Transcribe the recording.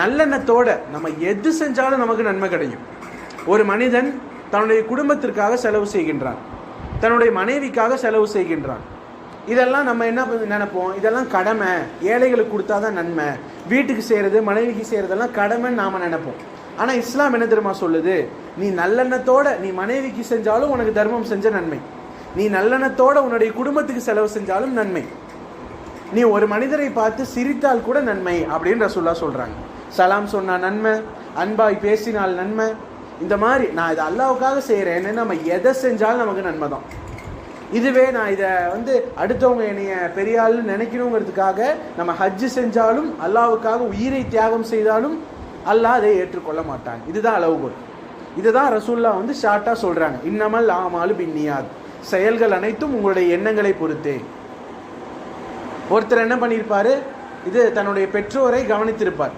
நல்லெண்ணத்தோட நம்ம எது செஞ்சாலும் நமக்கு நன்மை கிடைக்கும். ஒரு மனிதன் தன்னுடைய குடும்பத்திற்காக செலவு செய்கின்றான், தன்னுடைய மனைவிக்காக செலவு செய்கின்றான். இதெல்லாம் நம்ம என்ன நினைப்போம், இதெல்லாம் கடமை, ஏழைகளுக்கு கொடுத்தாதான் நன்மை, வீட்டுக்கு செய்கிறது மனைவிக்கு செய்கிறதெல்லாம் கடமைன்னு நாம் நினைப்போம். ஆனால் இஸ்லாம் என்ன தெரியுமா சொல்லுது, நீ நல்லெண்ணத்தோட நீ மனைவிக்கு செஞ்சாலும் உனக்கு தர்மம் செஞ்ச நன்மை, நீ நல்லெண்ணத்தோட உன்னுடைய குடும்பத்துக்கு செலவு செஞ்சாலும் நன்மை, நீ ஒரு மனிதரை பார்த்து சிரித்தால் கூட நன்மை அப்படின்னு ரசூலுல்லாஹ் சொல்கிறாங்க. சலாம் சொன்னால் நன்மை, அன்பாய் பேசினால் நன்மை. இந்த மாதிரி நான் இதை அல்லாஹ்வுக்காக செய்கிறேன்னு நம்ம எதை செஞ்சாலும் நமக்கு நன்மை தான். இதுவே நான் இதை அடுத்தவங்க என்னைய பெரிய ஆள்னு நினைக்கணுங்கிறதுக்காக நம்ம ஹஜ்ஜு செஞ்சாலும் அல்லாஹ்வுக்காக உயிரை தியாகம் செய்தாலும் அல்லாஹ் அதை ஏற்றுக்கொள்ள மாட்டான். இதுதான் அளவுகோல். இதுதான் ரசூலுல்லாஹ் ஷார்ட்டாக சொல்கிறாங்க, இன்னமல் ஆமாலு பின்னியாத், செயல்கள் அனைத்தும் உங்களுடைய எண்ணங்களை பொறுத்தே. ஒருத்தர் என்ன பண்ணியிருப்பார், இது தன்னுடைய பெற்றோரை கவனித்திருப்பார்,